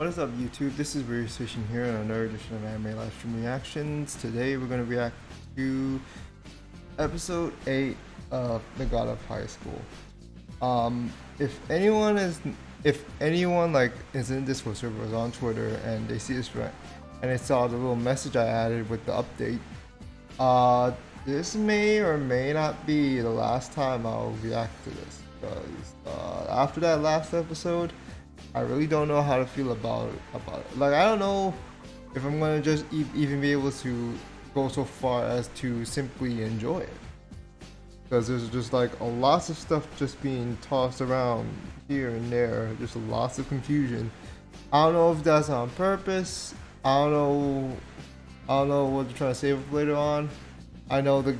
What is up, YouTube? This is Radio Station here on another edition of Anime Live Stream Reactions. Today we're going to react to episode 8 of The God of High School. If anyone like is in Discord servers on Twitter and they see this and they saw the little message I added with the update, this may or may not be the last time I'll react to this, because after that last episode, I really don't know how to feel about it. Like, I don't know if I'm gonna just even be able to go so far as to simply enjoy it, because there's just like lots of stuff just being tossed around here and there, just lots of confusion. I don't know if that's on purpose. I don't know what they're trying to say later on. I know the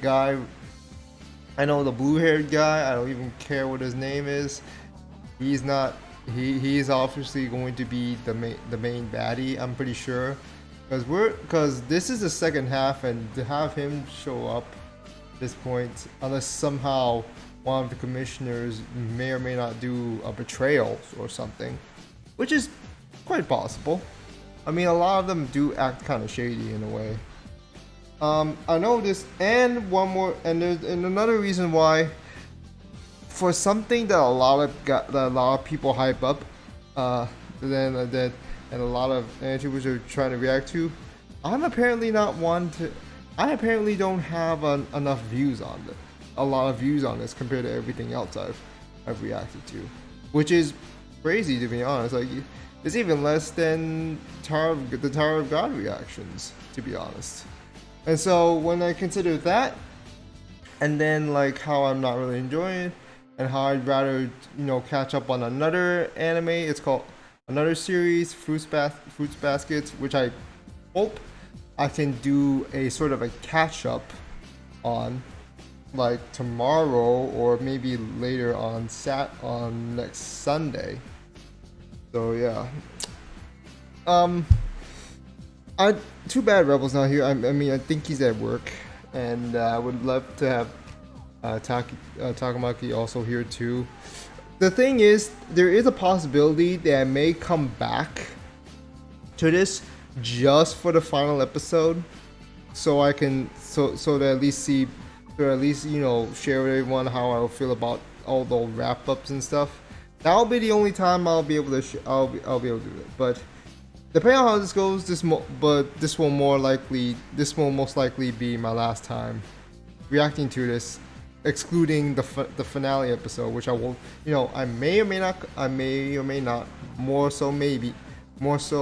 blue-haired guy, I don't even care what his name is. He's obviously going to be the main baddie, I'm pretty sure, because this is the second half, and to have him show up at this point, unless somehow one of the commissioners may or may not do a betrayal or something, which is quite possible. I mean, a lot of them do act kind of shady in a way. I know this, and one more, and there's another reason why. For something that a lot of people hype up, and a lot of YouTubers are trying to react to, I apparently don't have enough views on it. A lot of views on this compared to everything else I've reacted to, which is crazy, to be honest. Like, it's even less than the Tower of God reactions, to be honest. And so when I consider that, and then like how I'm not really enjoying it, and how I'd rather, catch up on another anime. It's called another series, Fruits Baskets, which I hope I can do a sort of a catch up on, like tomorrow or maybe later on next Sunday. So yeah. Too bad Rebel's not here. I mean, I think he's at work, and I would love to have Takamaki also here too. The thing is, there is a possibility that I may come back to this just for the final episode, so I can so to at least share with everyone how I feel about all the wrap ups and stuff. That'll be the only time I'll be able to I'll be able to do it. But depending on how this goes, this will most likely be my last time reacting to this, excluding the finale episode, which I will, I may or may not, more so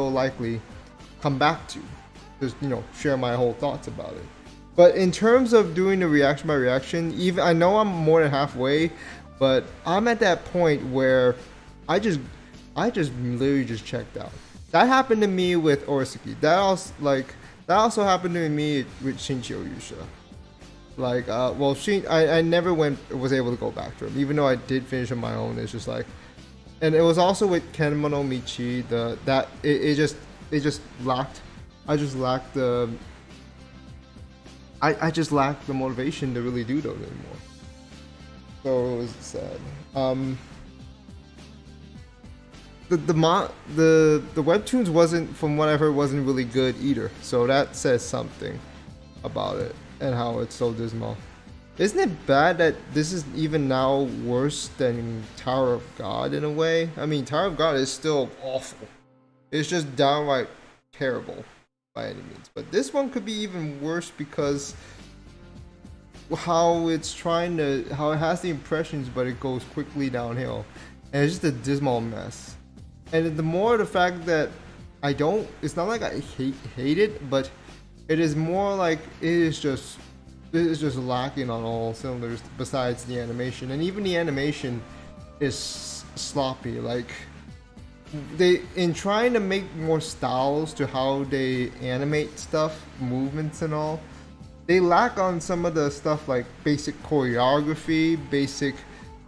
likely come back to, just share my whole thoughts about it. But in terms of doing the reaction by reaction, even I know I'm more than halfway, but I'm at that point where I just literally just checked out. That happened to me with Orisuki. That also happened to me with Shinchi Oyusha. Like, I never was able to go back to him, even though I did finish on my own. It's just like, and it was also with Kenma no Michi. It just lacked. I just lacked the motivation to really do those anymore. So it was sad. The webtoons wasn't, from what I've heard, wasn't really good either. So that says something about it and how it's so dismal. Isn't it bad that this is even now worse than Tower of God in a way? I mean, Tower of God is still awful. It's just downright terrible by any means. But this one could be even worse because how it has the impressions, but it goes quickly downhill. And it's just a dismal mess. And the more the fact that it's not like I hate it, but it is more like it is just lacking on all cylinders besides the animation. And even the animation is sloppy. Like, in trying to make more styles to how they animate stuff, movements and all, they lack on some of the stuff like basic choreography, basic,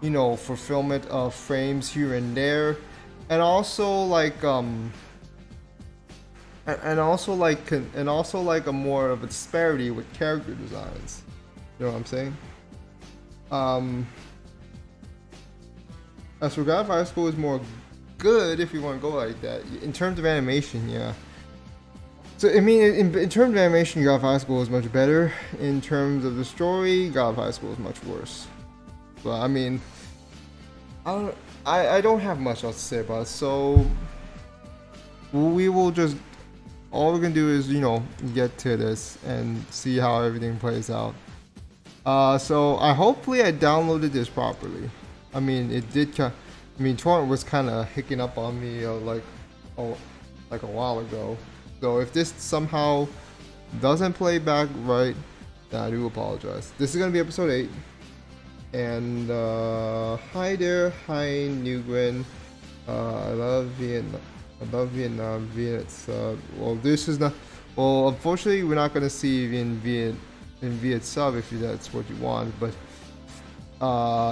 fulfillment of frames here and there. And also like a more of a disparity with character designs. You know what I'm saying? As for God of High School is more good if you want to go like that. In terms of animation, yeah. So I mean, in terms of animation, God of High School is much better. In terms of the story, God of High School is much worse. But I mean, I don't have much else to say about it. So we will just, all we're gonna do is, you know, get to this and see how everything plays out. So hopefully I downloaded this properly. I mean, it did. I mean, Torrent was kind of hicking up on me like a while ago. So if this somehow doesn't play back right, then I do apologize. This is gonna be episode 8. And hi there, hi Newgren. I love Vietnam. Well, this is not. Well, unfortunately, we're not gonna see in Viet sub if that's what you want. But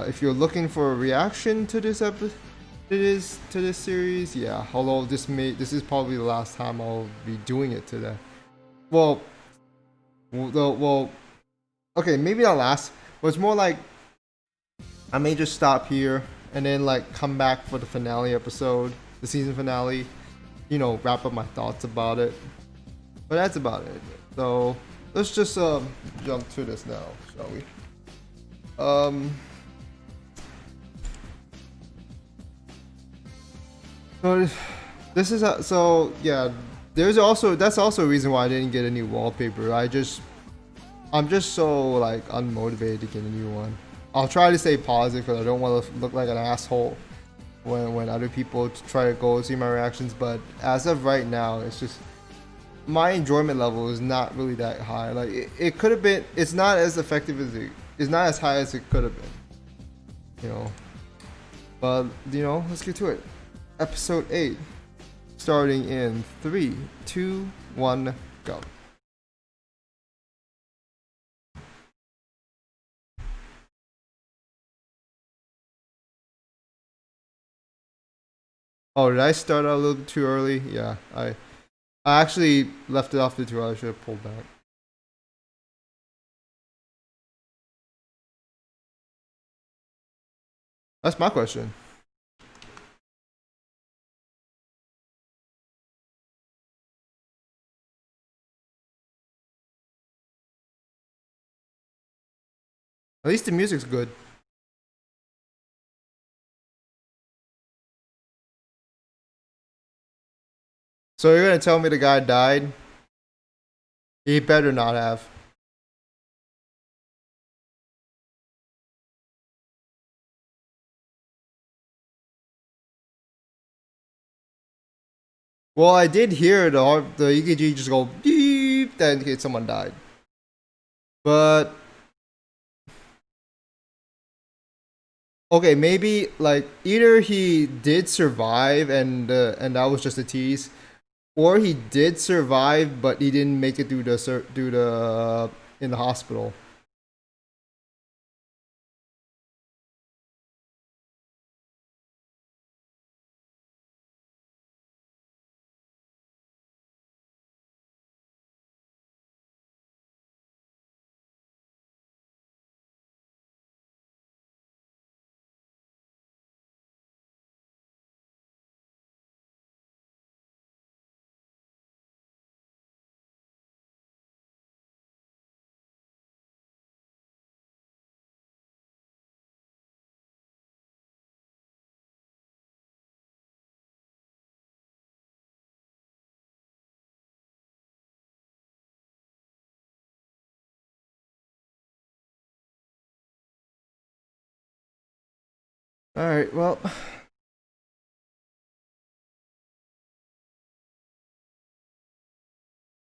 if you're looking for a reaction to this episode, to this series, yeah. Although this is probably the last time I'll be doing it today. Well, okay, maybe not last, but it's more like I may just stop here and then like come back for the finale episode, the season finale. You know, wrap up my thoughts about it. But that's about it. So let's just jump to this now, shall we? So this is so yeah. That's also a reason why I didn't get a new wallpaper. I'm just so like unmotivated to get a new one. I'll try to stay positive because I don't want to look like an asshole when other people try to go see my reactions. But as of right now, it's just my enjoyment level is not really that high. Like it could have been. It's not as effective as it's not as high as it could have been. You know. But you know, let's get to it. Episode 8, starting in 3, 2, 1, go. Oh, did I start out a little bit too early? Yeah, I actually left it off the too early. I should have pulled back. That's my question. At least the music's good. So you're gonna tell me the guy died? He better not have. Well, I did hear the EKG just go beep, that indicates someone died. But okay, maybe like either he did survive and that was just a tease, or he did survive but he didn't make it through the in the hospital. All right, well.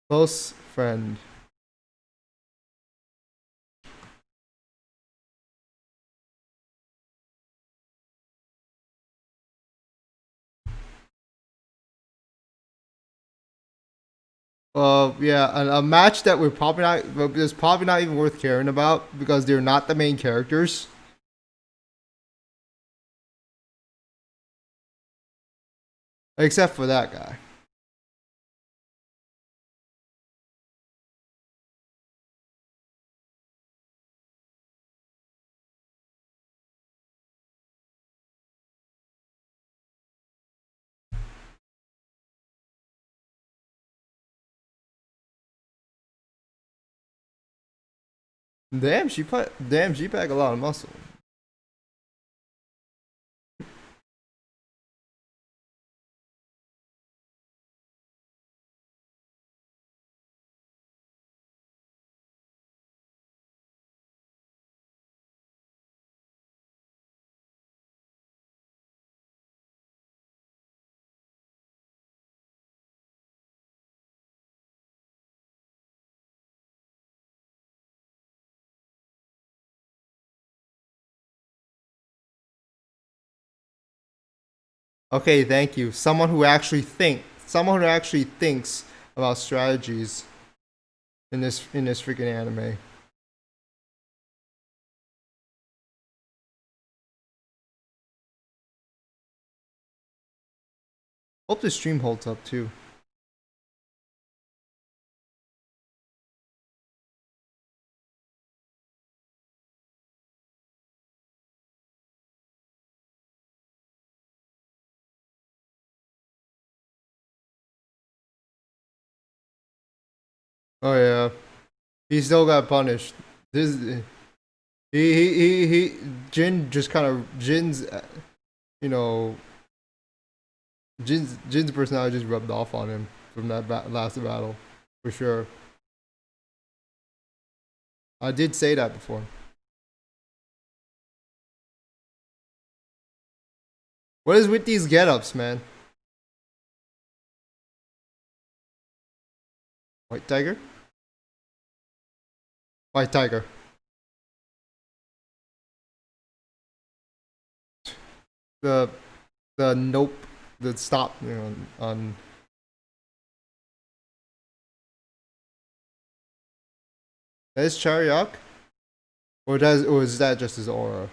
Close friend. Yeah, a match that we're probably not, is probably not even worth caring about because they're not the main characters. Except for that guy. Damn, she pack a lot of muscle. Okay, thank you. Someone who actually thinks about strategies in this freaking anime. Hope the stream holds up too. Oh yeah, he still got punished. This he Jin just kind of Jin's you know Jin's personality just rubbed off on him from that last battle for sure. I did say that before. What is with these get-ups, man? White tiger? White tiger. The nope, the stop, on that is Charyak? Or is that just his aura?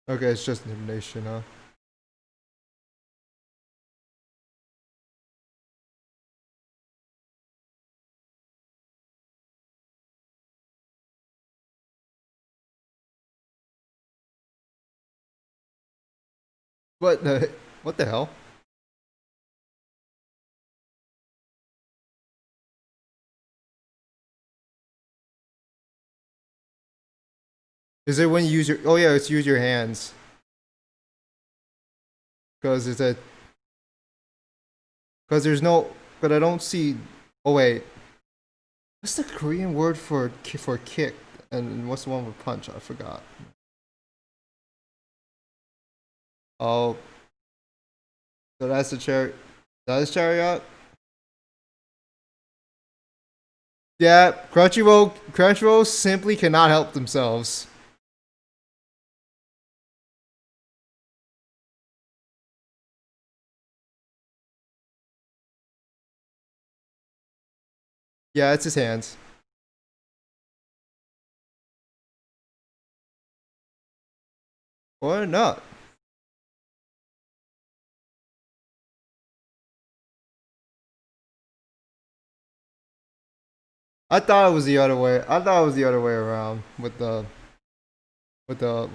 Okay, it's just intimidation, huh? What the hell? Is it when you use your oh yeah, it's use your hands. Cause it's a cause there's no but I don't see oh wait. What's the Korean word for kick? And what's the one for punch? I forgot. Oh, so that's the chariot. That is chariot. Yeah, Crunchyroll simply cannot help themselves. Yeah, it's his hands. Or not. I thought it was the other way. I thought it was the other way around with the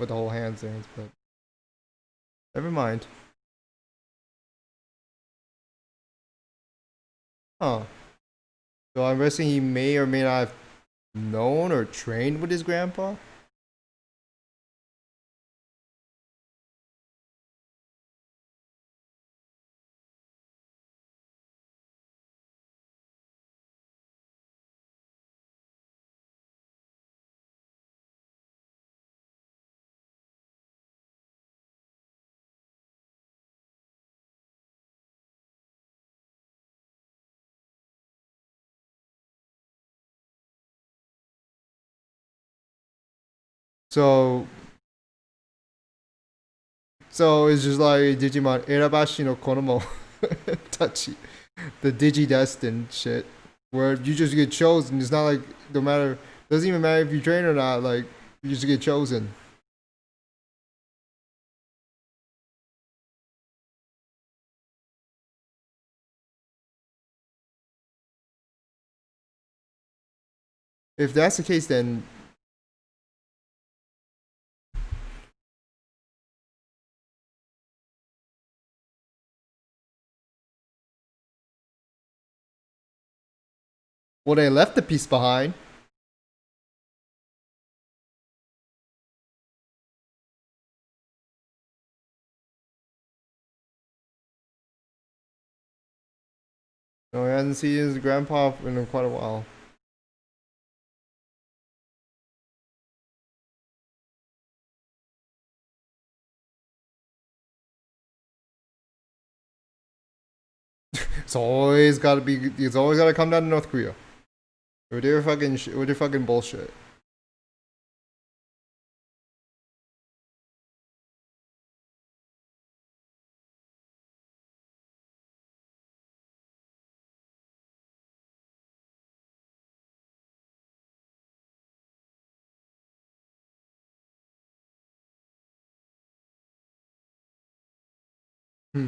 whole hands things, but never mind. Huh. So I'm guessing he may or may not have known or trained with his grandpa. So it's just like Digimon Erabashi no Konomo Tachi, the Digidestined shit, where you just get chosen. It's not like no matter doesn't even matter if you train or not. Like you just get chosen. If that's the case, then Well, they left the piece behind. No, he hasn't seen his grandpa in quite a while. It's always gotta be. It's always gotta come down to North Korea with their fucking bullshit. Hmm.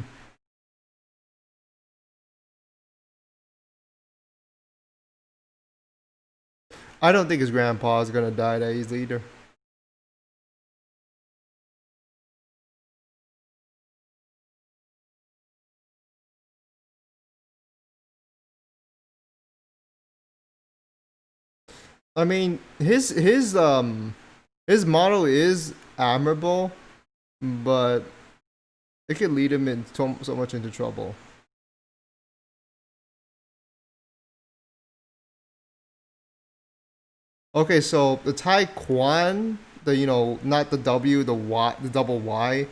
I don't think his grandpa is gonna die that easily either. I mean, his model is admirable, but it could lead him in so much into trouble. Okay, so the Taekwon, the not the W, the Y, the double Y,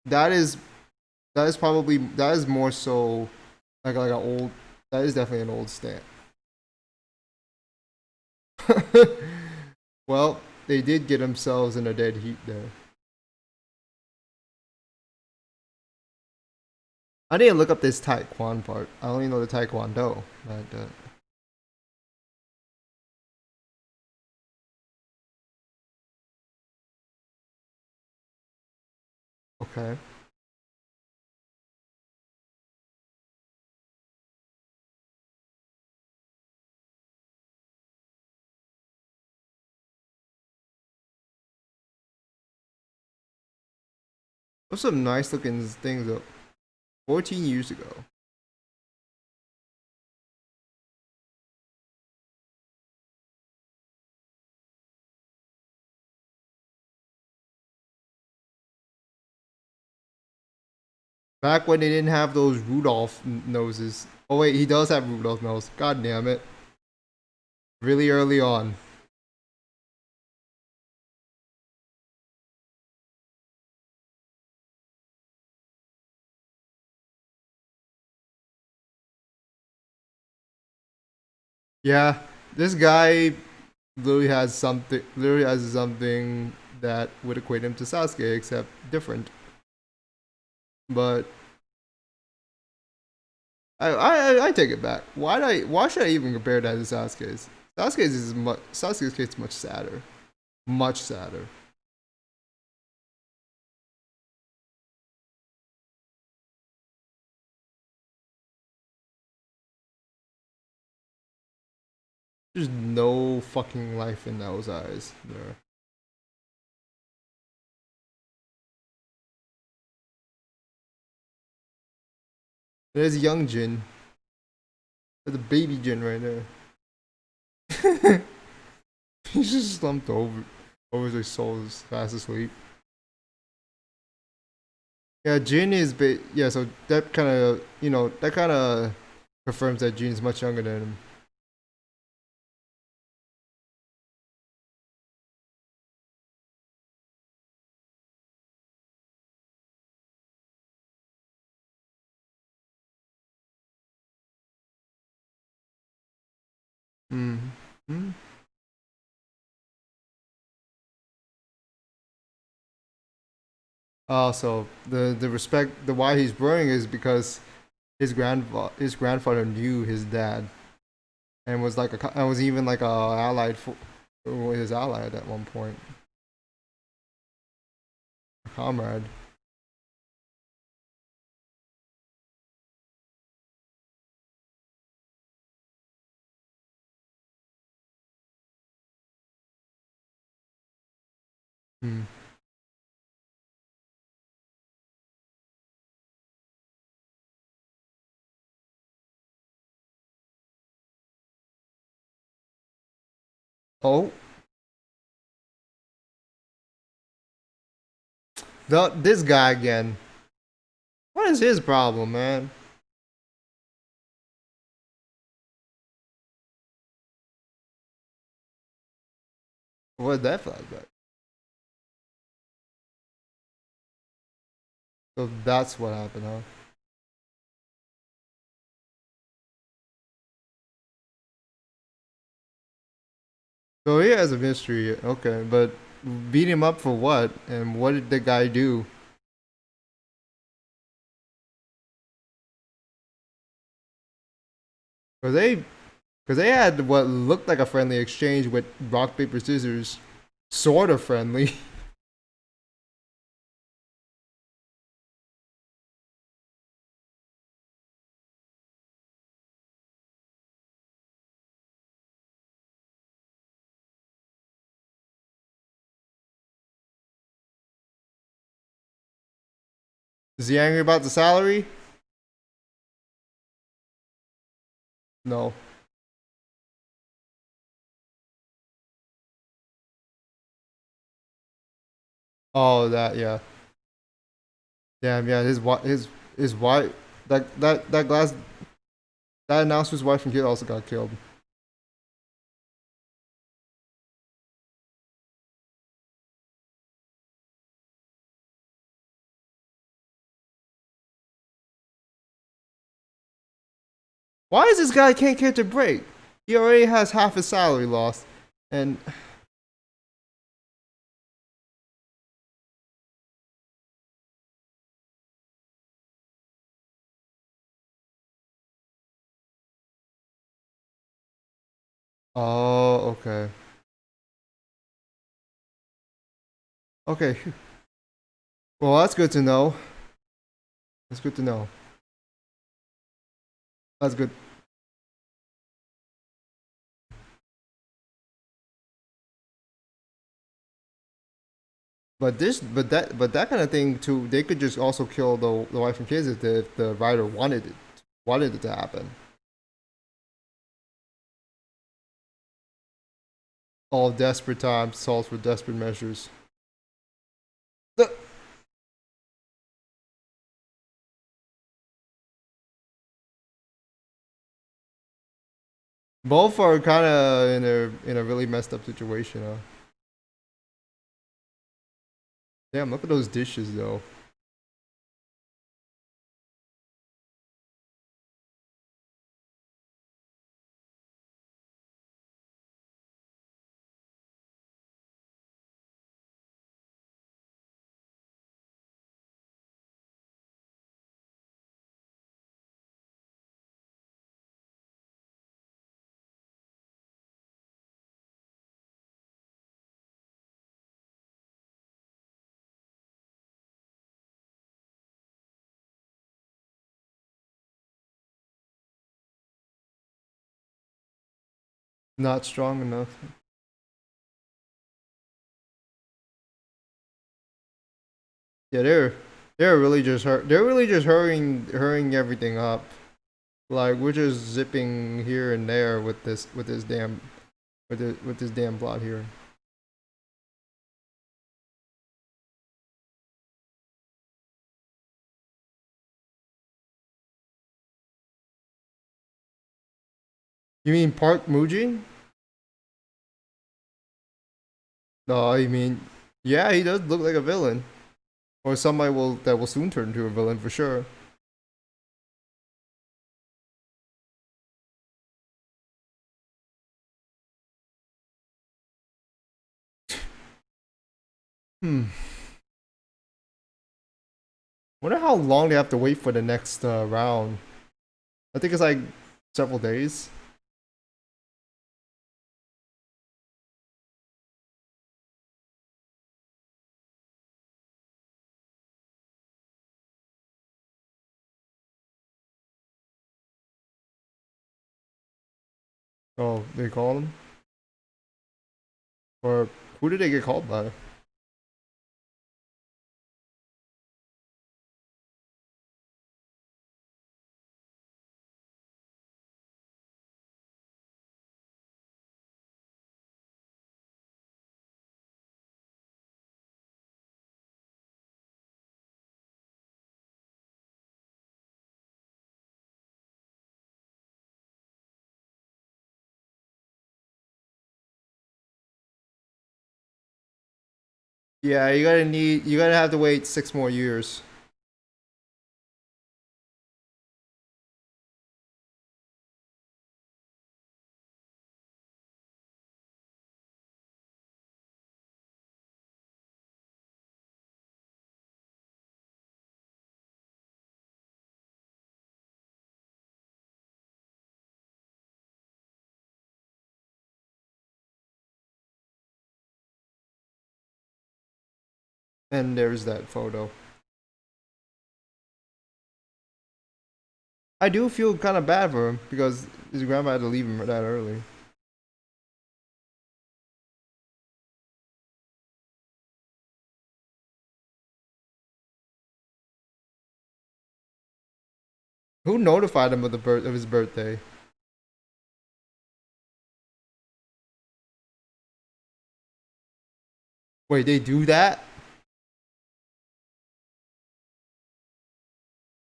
that is probably that is more so like an old, that is definitely an old stance. Well, they did get themselves in a dead heat there. I didn't look up this Taekwon part. I only know the Taekwondo, but okay. Those some nice looking things though. 14 years ago. Back when they didn't have those Rudolph noses. Oh wait, he does have Rudolph nose. God damn it. Really early on. Yeah, this guy literally has something that would equate him to Sasuke, except different. But I take it back. Why should I even compare that to Sasuke's? Sasuke's case much sadder. Much sadder. There's no fucking life in those eyes there. There's young Jin. There's a baby Jin right there. He's just slumped over his soul, fast asleep. Yeah, Jin is yeah, so that kind of that kind of confirms that Jin is much younger than him. Mm. Mm. So the why he's worrying is because his grandfather knew his dad and was and was even like a allied for his ally at one point, a comrade. Mm. Oh, this guy again. What is his problem, man? What that flashback? So that's what happened, huh? So he has a mystery, okay, but beat him up for what? And what did the guy do? Cause they, cause they had what looked like a friendly exchange with rock paper scissors, sort of friendly. Is he angry about the salary? No. Oh, that yeah. Damn, yeah. His wife. That glass that announcer's wife and kid also got killed. Why is this guy can't catch a break? He already has half his salary lost, and oh, okay, okay. Well, that's good to know. That's good to know. That's good. But that kind of thing too. They could just also kill the wife and kids if the writer wanted it to happen. All desperate times calls for desperate measures. The- Both are kind of in a really messed up situation. Huh? Damn, look at those dishes though. Not strong enough. Yeah, they're really just they're really just hurrying everything up. Like we're just zipping here and there with this damn with this damn plot here. You mean Park Mujin? No, I mean yeah, he does look like a villain, or somebody will that will soon turn into a villain for sure. Hmm. Wonder how long they have to wait for the next round. I think it's like several days. Oh, they call him, or who did they get called by? Yeah, you gotta have to wait 6 more years. And there's that photo. I do feel kind of bad for him because his grandma had to leave him that early. Who notified him of the birth of his birthday? Wait, they do that?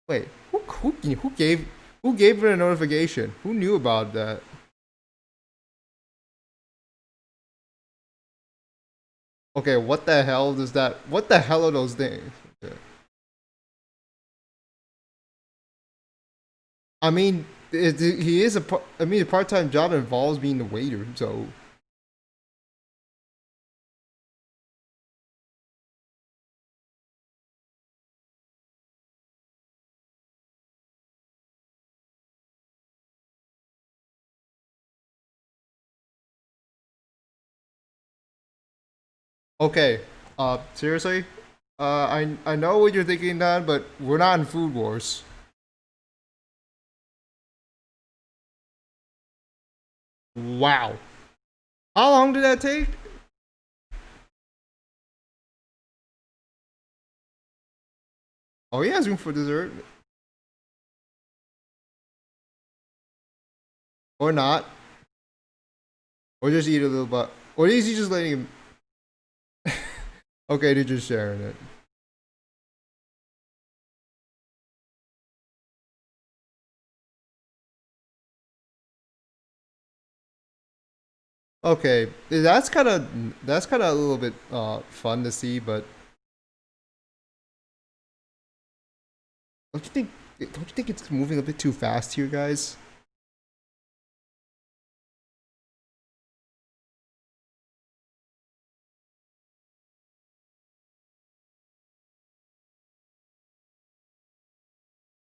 Wait, who gave her a notification? Who knew about that? Okay, what the hell does that? What the hell are those things? Okay. I mean, he is I mean, a part-time job involves being the waiter, so. Okay. Seriously? I know what you're thinking, Dan, but we're not in food wars. Wow. How long did that take? Oh, he has room for dessert. Or not. Or just eat a little bit. Or is he just letting him? Okay, they're just sharing it. Okay, that's kind of a little bit fun to see, but don't you think don't you think it's moving a bit too fast here, guys?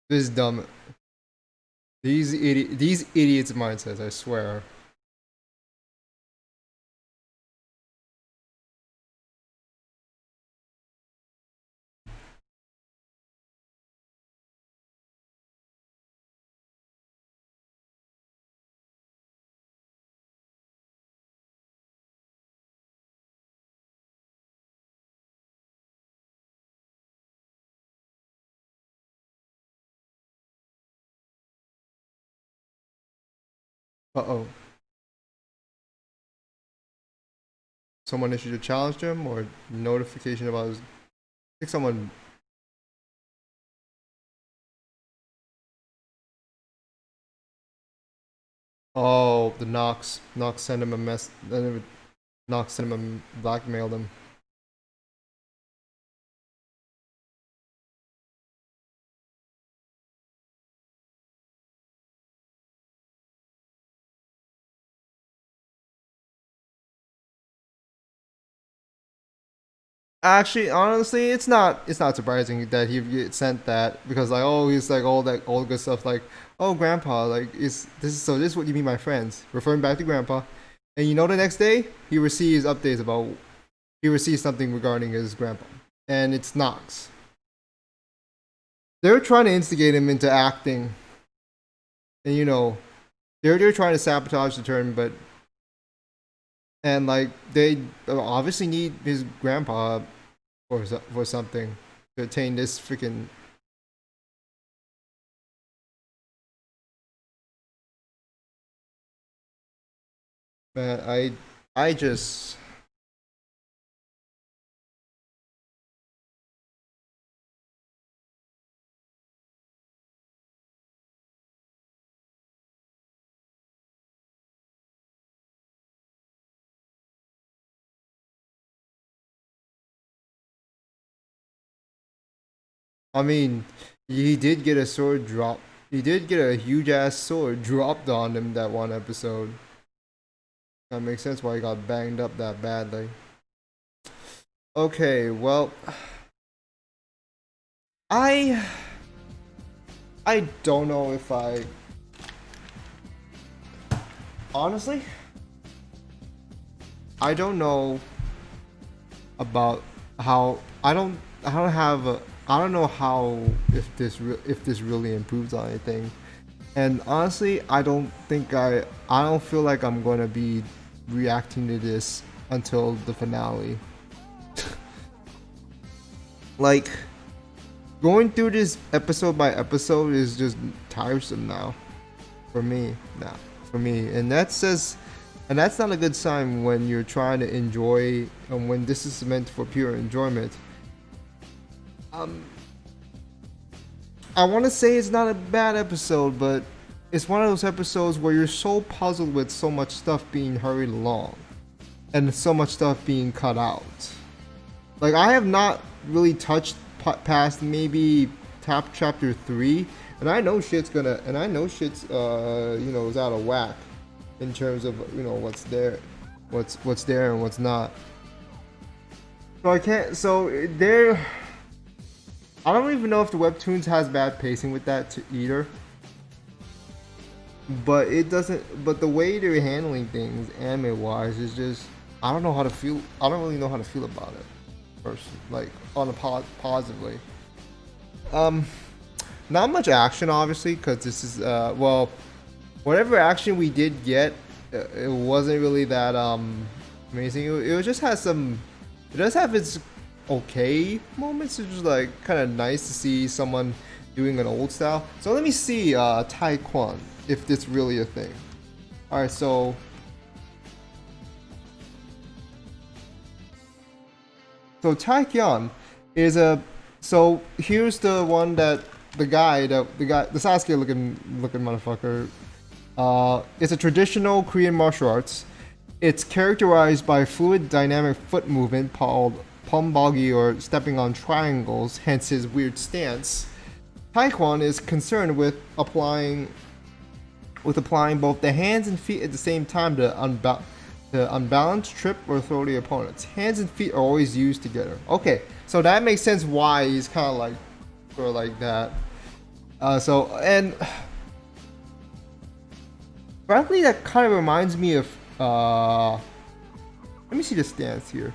This is dumb. These idiots mindsets, I swear. Uh-oh. Someone issued a challenge to him or notification about his. I think someone. Oh, the Knox sent him a mess. Knox sent him a blackmailed him. Actually, honestly, it's not surprising that he get sent that because like oh he's like all good stuff like oh grandpa like is this is so this is what you mean by friends referring back to grandpa, and you know the next day he receives updates about he receives something regarding his grandpa, and it's Knox. They're trying to instigate him into acting, and you know they're trying to sabotage the turn, but and like they obviously need his grandpa for something to attain this freaking. Man, I just I mean, he did get a sword drop. He did get a huge ass sword dropped on him that one episode. That makes sense why he got banged up that badly. Okay, well, I don't know if I honestly I don't know about how I don't know how if this really improves on anything. And honestly, I don't feel like I'm going to be reacting to this until the finale. Like, going through this episode by episode is just tiresome now. For me. And that's not a good sign when you're trying to enjoy, and when this is meant for pure enjoyment. I want to say it's not a bad episode, but it's one of those episodes where you're so puzzled with so much stuff being hurried along and so much stuff being cut out. Like, I have not really touched past maybe chapter 3, and I know shit's is out of whack in terms of what's there and what's not. I don't even know if the webtoons has bad pacing with that either. But it doesn't. But the way they're handling things, anime-wise, is just I don't know how to feel. I don't really know how to feel about it, personally, like on a positively. Not much action, obviously, because this is whatever action we did get, it wasn't really that amazing. It just has some. It does have its okay moments. It's just like kind of nice to see someone doing an old style. So let me see Taekwon, if it's really a thing. Alright, so Taekwon is so here's the one that the Sasuke looking motherfucker. It's a traditional Korean martial arts. It's characterized by fluid dynamic foot movement called pumbogi, or stepping on triangles, hence his weird stance. Taekwon is concerned with applying both the hands and feet at the same time to unbalance, trip, or throw the opponents. Hands and feet are always used together. Okay, so that makes sense why he's kind of like that. And frankly, that kind of reminds me of let me see the stance here.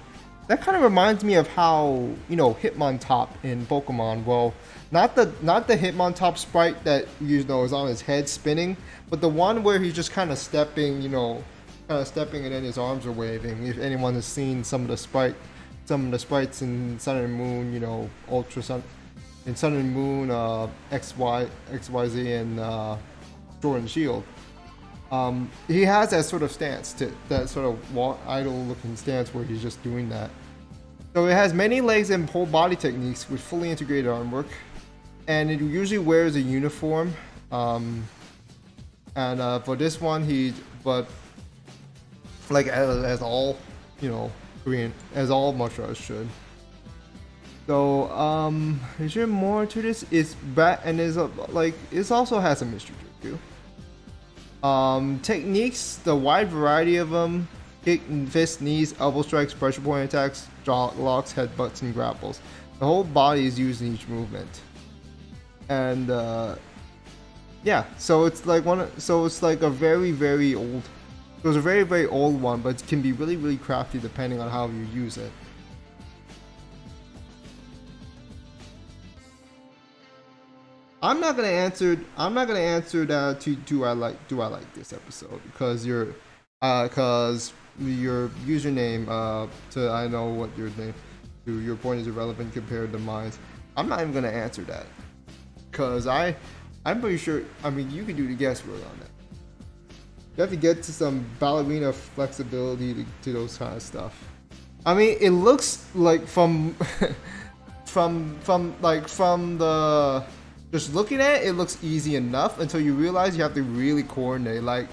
That kind of reminds me of how Hitmontop in Pokemon. Well, not the Hitmontop sprite that is on his head spinning, but the one where he's just kind of stepping, and then his arms are waving. If anyone has seen some of the sprites in Sun and Moon, Ultra Sun, in Sun and Moon, XYZ, and Sword and Shield. He has that sort of stance, that sort of idle-looking stance where he's just doing that. So it has many legs and whole body techniques with fully integrated armwork, and it usually wears a uniform. And for this one, as all Korean, as all martial arts should. So is there more to this? It's and it also has some mystery to it too. Techniques, the wide variety of them: kick, fist, knees, elbow strikes, pressure point attacks, jaw locks, headbutts, and grapples. The whole body is used in each movement. And yeah, so it's like a very, very old. It was a very, very old one, but it can be really, really crafty depending on how you use it. I'm not gonna answer that. Do I like this episode? Because your username to I know what your name to your point is irrelevant compared to mine. I'm not even gonna answer that because I'm pretty sure. I mean, you can do the guesswork on that. You have to get to some ballerina flexibility to those kind of stuff. I mean, it looks like from the. Just looking at it, it looks easy enough until you realize you have to really coordinate. Like,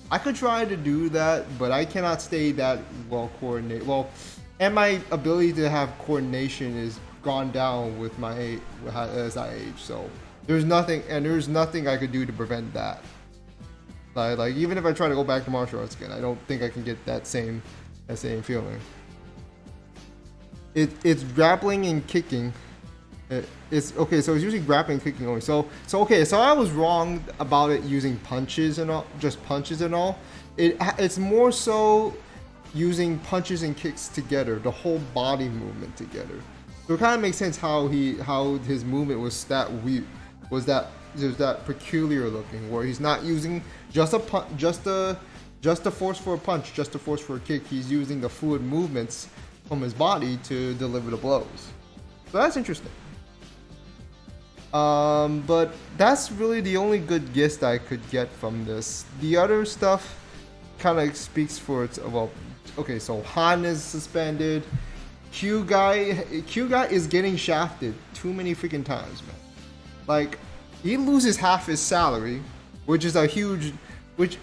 I could try to do that, but I cannot stay that well coordinated. Well, and my ability to have coordination gone down with my age, as I age. So there's nothing I could do to prevent that. Like even if I try to go back to martial arts again, I don't think I can get that same feeling. It's grappling and kicking. It's okay, so it's usually grappling and kicking only. So I was wrong about it using punches and all, just punches and all. It's more so using punches and kicks together, the whole body movement together. So it kind of makes sense how his movement was that weird, was that peculiar looking, where he's not using just a force for a punch, just a force for a kick. He's using the fluid movements from his body to deliver the blows. So that's interesting. But that's really the only good gist I could get from this. The other stuff kind of speaks for its, well, okay, so Han is suspended. Q guy is getting shafted too many freaking times, man. Like, he loses half his salary, which is a huge, which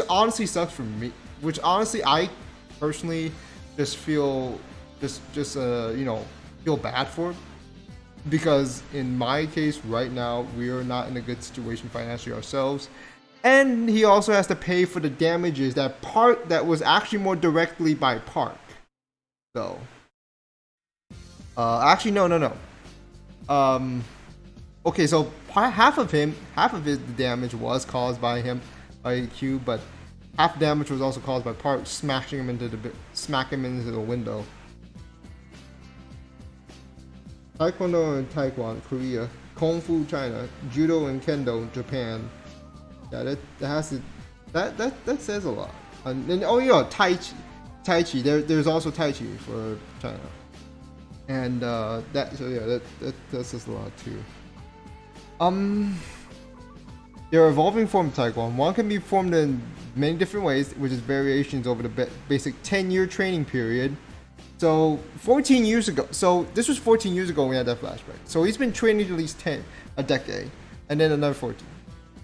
honestly sucks for me. Which honestly, I personally just feel feel bad for, because in my case right now we are not in a good situation financially ourselves, and he also has to pay for the damages that was actually more directly by Park. So actually no. Okay, so half of his damage was caused by Q, but half damage was also caused by Park smacking him into the window. Taekwondo in Taiwan, Korea, Kung Fu China, Judo and Kendo Japan. Yeah, that says a lot. And oh yeah, Tai Chi. There's also Tai Chi for China, and that says a lot too. There are evolving forms of Taekwondo. One can be formed in many different ways, which is variations over the basic 10-year training period. So 14 years ago, so this was 14 years ago when we had that flashback. So he's been training at least a decade, and then another 14.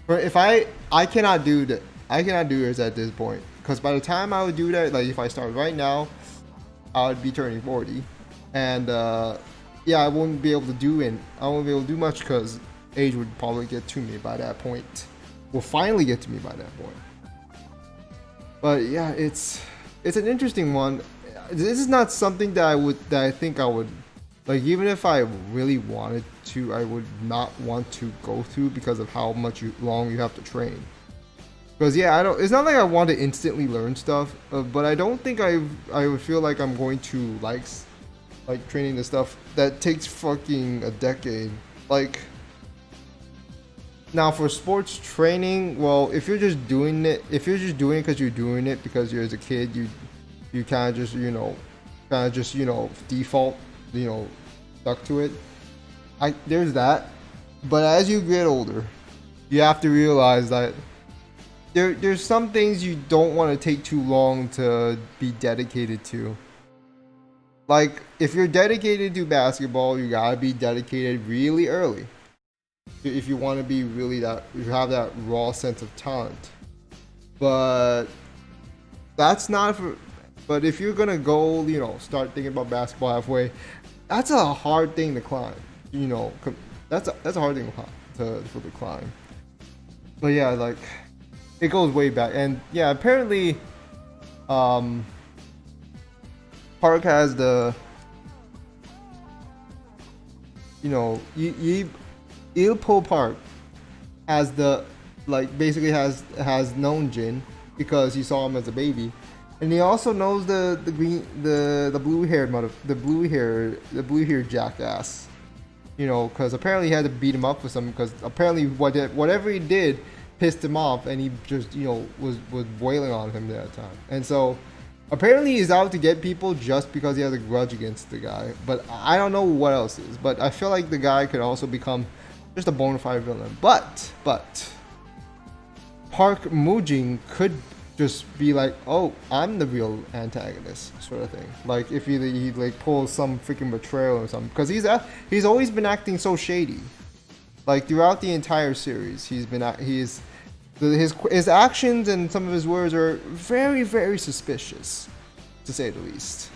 But if I cannot do that, I cannot do this at this point, because by the time I would do that, like if I started right now, I would be turning 40, and yeah, I won't be able to do much, because age would probably get to me by that point. Will finally get to me by that point. But yeah, it's an interesting one. This is not something that I think I would, like, even if I really wanted to, I would not want to go through, because of how long you have to train. Because yeah, it's not like I want to instantly learn stuff, but I don't think I would feel like I'm going to like training the stuff that takes fucking a decade. Like, now for sports training, well, if you're just doing it because you're doing it because you're as a kid, you kind of just default, stuck to it. There's that. But as you get older, you have to realize that there's some things you don't want to take too long to be dedicated to. Like, if you're dedicated to basketball, you gotta be dedicated really early. If you want to be really you have that raw sense of talent. But that's not for. But if you're gonna go, start thinking about basketball halfway, that's a hard thing to climb. That's a hard thing to climb. But yeah, like, it goes way back, and yeah, apparently, Park has the, Ilpo Park has the, like, basically has known Jin because he saw him as a baby. And he also knows the blue haired jackass, because apparently he had to beat him up for something, because apparently whatever he did pissed him off, and he just was wailing on him that time. And so apparently he's out to get people just because he has a grudge against the guy. But I don't know what else is. But I feel like the guy could also become just a bona fide villain. But Park Mujin could just be like, oh, I'm the real antagonist, sort of thing. Like, if he like pulls some freaking betrayal or something, because he's always been acting so shady. Like, throughout the entire series, his actions and some of his words are very, very suspicious, to say the least.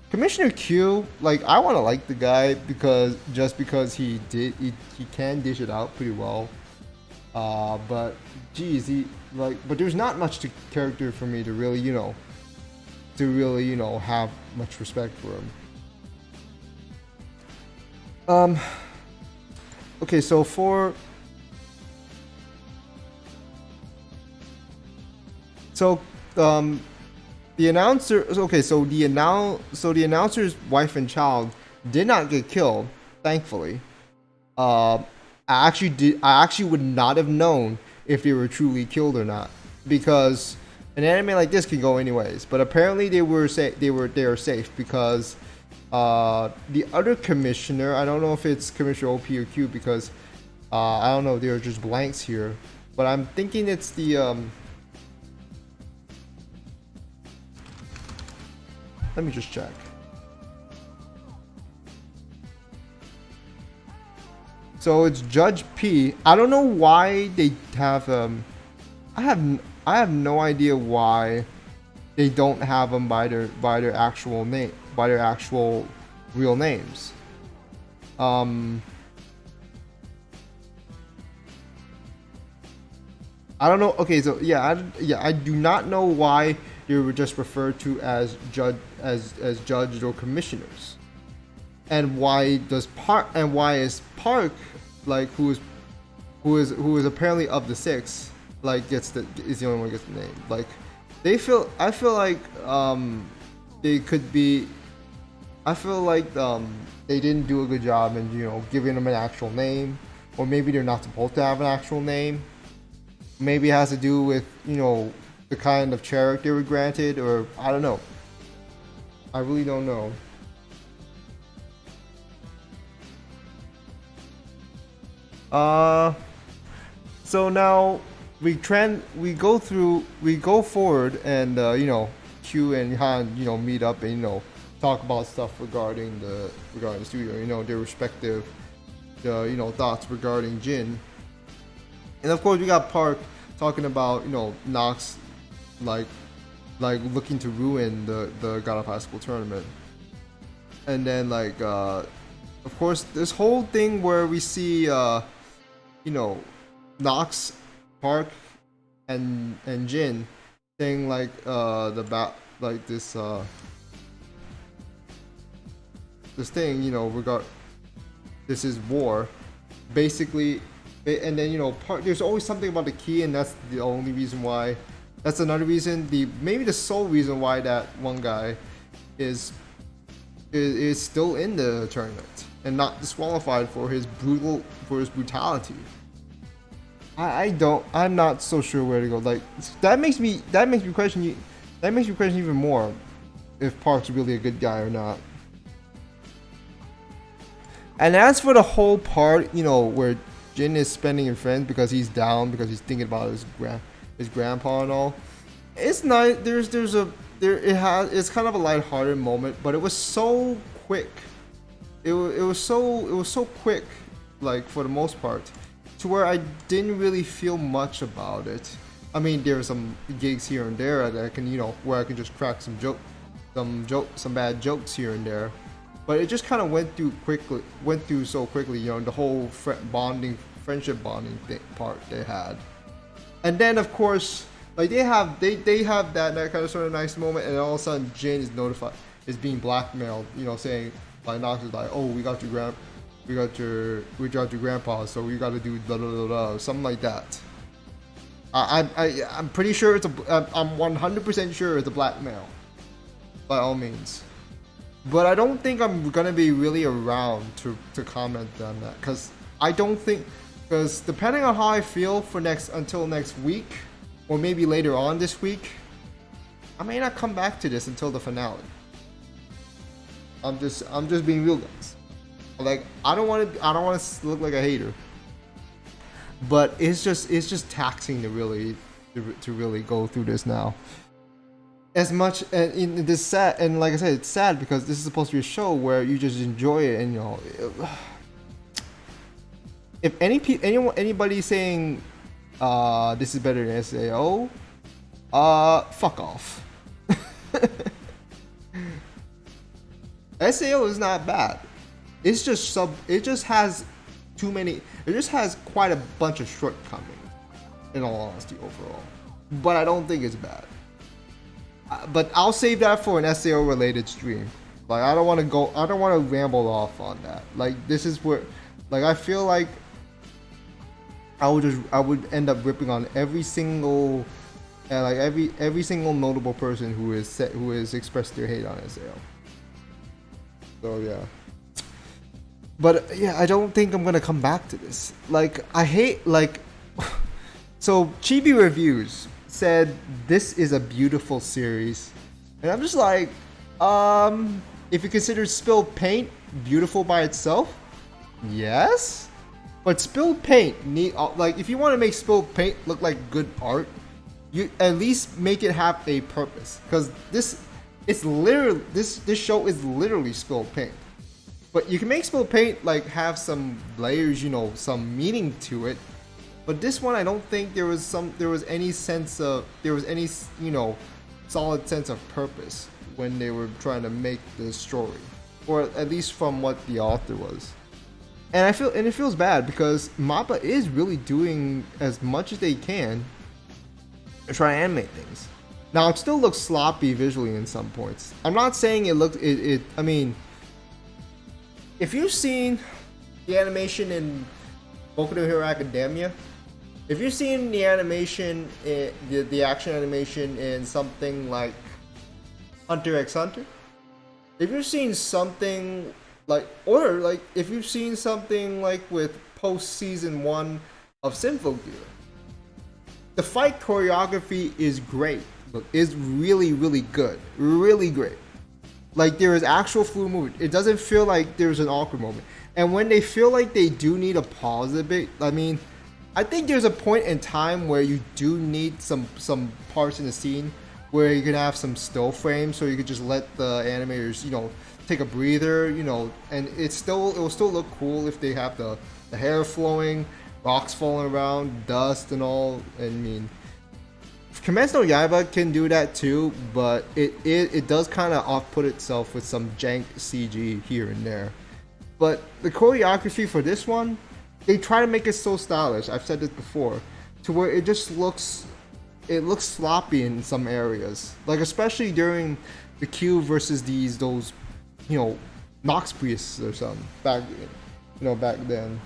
Commissioner Q, like I want to like the guy because he can dish it out pretty well. But geez, but there's not much to character for me to really have much respect for him. Okay, so the announcer. Okay, so the announcer's wife and child did not get killed, thankfully. I actually would not have known if they were truly killed or not, because an anime like this can go anyways. But apparently they are safe because the other commissioner, I don't know if it's Commissioner OP or Q, because I don't know, there are just blanks here, but I'm thinking it's the let me just check. So it's Judge P. I don't know why they have I have no idea why they don't have them by their actual name, by their actual real names. I don't know. Okay, so I do not know why they were just referred to as judges or commissioners, and why is Park, like who is apparently of the six, like is the only one who gets the name. Like I feel like they could be. I feel like they didn't do a good job in giving them an actual name, or maybe they're not supposed to have an actual name. Maybe it has to do with the kind of character they were granted, or I don't know. I really don't know. So now we go forward, and Q and Han meet up and talk about stuff regarding the studio, their respective thoughts regarding Jin. And of course we got Park talking about Nox like looking to ruin the God of High School tournament. And then of course this whole thing where we see Nox, Park, and Jin saying this thing, this is war, basically. And then there's always something about the key, and that's the only reason why. That's another reason, maybe the sole reason why that one guy is still in the tournament and not disqualified for his brutality. I'm not so sure where to go. Like that makes me question even more if Park's really a good guy or not. And as for the whole part, where Jin is spending in friends because he's down, because he's thinking about his grandpa and all. It's nice. It's kind of a lighthearted moment, but it was so quick. It was so quick, like for the most part, to where I didn't really feel much about it. I mean, there were some gigs here and there that I can where I can just crack some bad jokes here and there. But it just kind of went through so quickly, the whole friendship bonding part they had. And then of course, like they have that kind of sort of nice moment, and all of a sudden Jin is being blackmailed, saying by Nox is like, oh, we got your grandpa, so we got to do blah blah blah, something like that. I'm pretty sure I'm 100% sure it's a blackmail, by all means. But I don't think I'm gonna be really around to comment on that, because depending on how I feel until next week, or maybe later on this week, I may not come back to this until the finale. I'm just being real, guys. Like I don't want to look like a hater, but it's just taxing to really go through this now. As much in this sad, and like I said, it's sad because this is supposed to be a show where you just enjoy it, and if anybody saying this is better than SAO, fuck off. SAO is not bad. It's just it just has too many. It just has quite a bunch of shortcomings, in all honesty, overall. But I don't think it's bad. But I'll save that for an SAO related stream. Like I don't want to ramble off on that. Like this is where, like I feel like I would end up ripping on every single, like every single notable person who has expressed their hate on SAO. So yeah. But yeah, I don't think I'm gonna come back to this. Like I hate like, so Chibi Reviews said this is a beautiful series, and I'm just like, if you consider Spilled Paint beautiful by itself, yes, but Spilled Paint like if you want to make Spilled Paint look like good art, you at least make it have a purpose, because this show is literally Spilled Paint. But you can make Spilled Paint like have some layers, you know, some meaning to it. But this one, I don't think there was any you know, solid sense of purpose when they were trying to make the story, or at least from what the author was. And it feels bad because MAPPA is really doing as much as they can to try and animate things. Now it still looks sloppy visually in some points. I'm not saying it looks I mean, if you've seen the animation in Boku no Hero Academia, if you've seen the animation, the action animation in something like Hunter x Hunter, if you've seen something like, or like if you've seen something like with post season 1 of Symphogear, the fight choreography is great. Is really, really good. Really great. Like there is actual fluid movement. It doesn't feel like there's an awkward moment. And when they feel like they do need to pause a bit, I mean, I think there's a point in time where you do need some parts in the scene where you can have some still frames, so you could just let the animators, you know, take a breather, you know, and it will still look cool if they have the hair flowing, rocks falling around, dust and all. I mean, Kimetsu no Yaiba can do that too, but it does kind of off-put itself with some jank CG here and there. But the choreography for this one, they try to make it so stylish. I've said this before, to where it just looks sloppy in some areas. Like especially during the Q versus those, you know, Nox priests or something back then.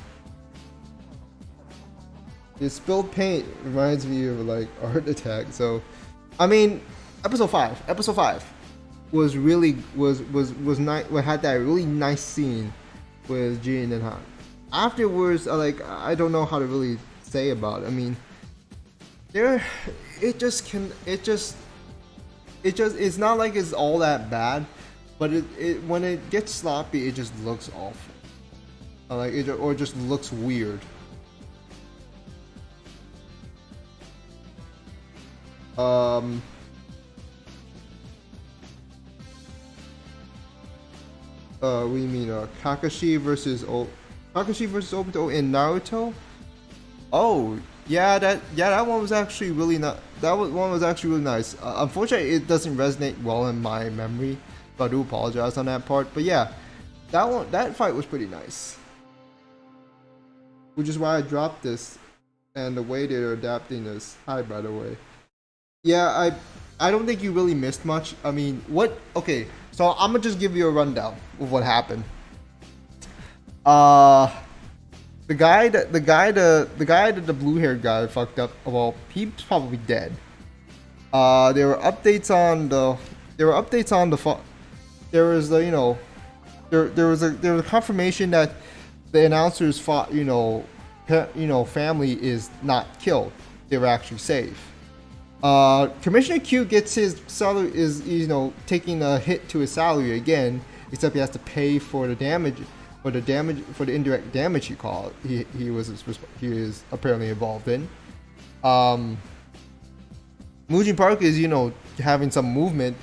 The Spilled Paint reminds me of like Art Attack. So, I mean, episode 5 was really was nice. Had that really nice scene with Jin and Han. Afterwards, I don't know how to really say about it. I mean, it's not like it's all that bad, but when it gets sloppy, it just looks awful. Or it just looks weird. What do you mean? Kakashi versus Obito in Naruto? Oh, yeah, that one was actually really not. One was actually really nice. Unfortunately, it doesn't resonate well in my memory, so I do apologize on that part. But yeah, that fight was pretty nice. Which is why I dropped this, and the way they're adapting this. Hi, by the way. Yeah, I don't think you really missed much. I mean, okay, so I'm gonna just give you a rundown of what happened. The guy that the blue-haired guy fucked up. Well, he's probably dead. There were updates on the. There was a confirmation that the announcer's family is not killed. They were actually safe. Commissioner Q gets his salary, is taking a hit to his salary again, except he has to pay for the damage, for the indirect damage he is apparently involved in. Mujin Park is having some movement.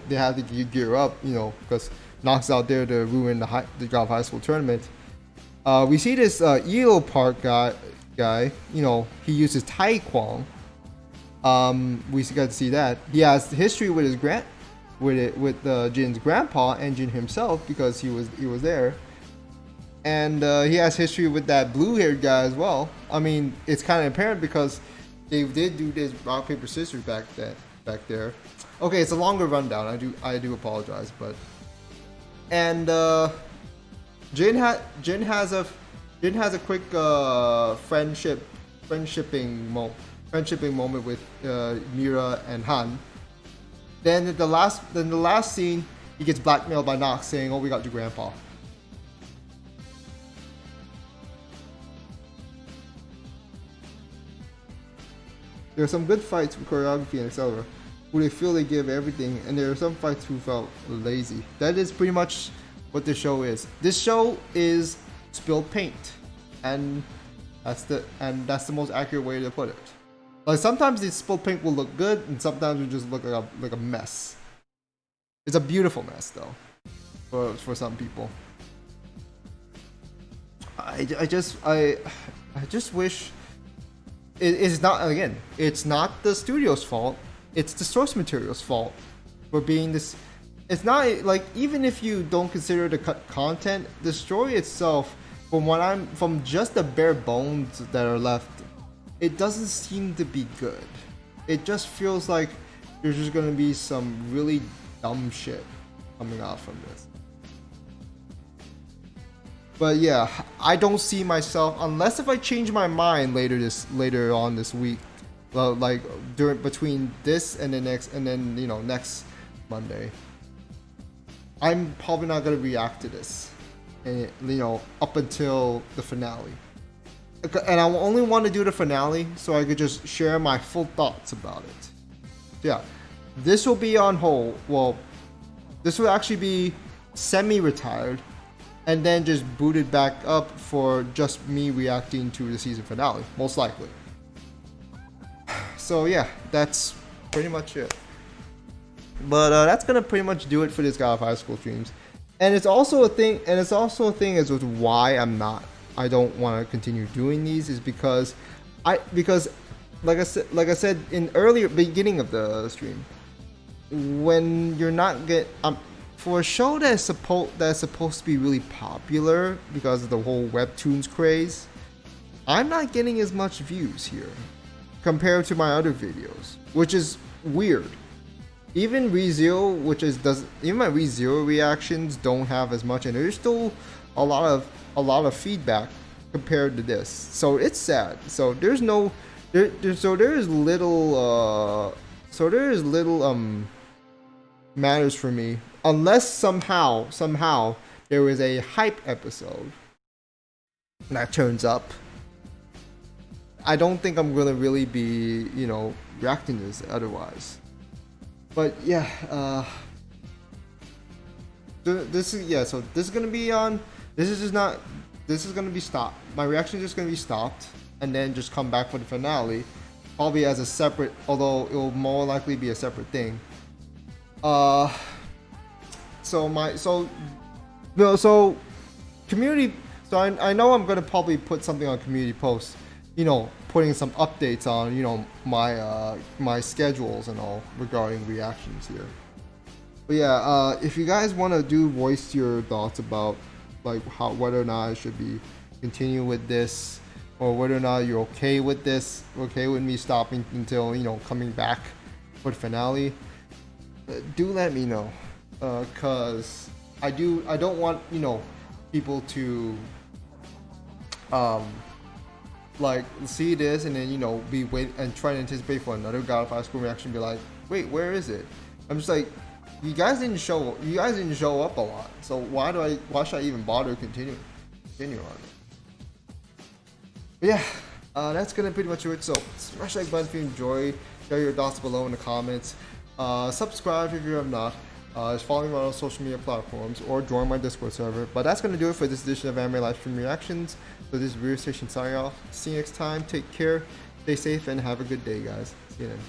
They have to gear up, because Nox out there to ruin the golf high school tournament. We see this Elo Park guy. He uses Tai Kwang. We got to see that he has history with with Jin's grandpa and Jin himself, because he was there, and he has history with that blue-haired guy as well. I mean, it's kind of apparent because they did do this rock paper scissors back there. Okay, it's a longer rundown. I do apologize, but and Jin has a quick friendshipping moment with Mira and Han. Then in the last scene, he gets blackmailed by Nox saying, "Oh, we got your grandpa." There are some good fights with choreography and etc. who they feel they give everything, and there are some fights who felt lazy. That is pretty much what the show is. This show is spilled paint, and that's the most accurate way to put it. Like, sometimes the spilled paint will look good, and sometimes it just look like a mess. It's a beautiful mess though, for some people. I just wish it's not, again, it's not the studio's fault. It's the source material's fault for being this. It's not like, even if you don't consider the content, the story itself, from just the bare bones that are left, it doesn't seem to be good. It just feels like there's just gonna be some really dumb shit coming out from this. But yeah, I don't see myself, unless if I change my mind later on this week, like between this and the next, and then next Monday, I'm probably not gonna react to this, and up until the finale. And I only want to do the finale so I could just share my full thoughts about it. Yeah, this will be on hold. Well, this will actually be semi-retired, and then just booted back up for just me reacting to the season finale, most likely. So yeah, that's pretty much it. But that's gonna pretty much do it for this God of High School streams. And it's also a thing. As with why I don't want to continue doing these, is because like I said in earlier beginning of the stream, when you're not for a show that's supposed to be really popular because of the whole webtoons craze, I'm not getting as much views here compared to my other videos, which is weird. Even ReZero, even my ReZero reactions don't have as much, and there's still a lot of feedback compared to this. So it's sad. So there is little matters for me, unless somehow there is a hype episode that turns up. I don't think I'm gonna really be reacting to this otherwise. But yeah, this is gonna be on. This is gonna be stopped. My reaction is just gonna be stopped, and then just come back for the finale, probably as a separate. Although it will more likely be a separate thing. Community. So I know I'm gonna probably put something on community posts. Putting some updates on my schedules and all regarding reactions here. But yeah, if you guys want to voice your thoughts about whether or not I should be continuing with this, or whether or not you're okay with this, okay with me stopping until coming back for the finale, do let me know, cause I don't want people to see this and then be wait and try to anticipate for another God of High School reaction, be like, wait, where is it? I'm just like, you guys didn't show up a lot, so why should I even bother continue on it? But yeah, that's gonna pretty much do it. So smash like button if you enjoyed, share your thoughts below in the comments, subscribe if you have not, just follow me on all social media platforms, or join my Discord server. But that's gonna do it for this edition of Anime Livestream Reactions. So this is Rear Station signing off. See you next time. Take care, stay safe, and have a good day, guys. See you then.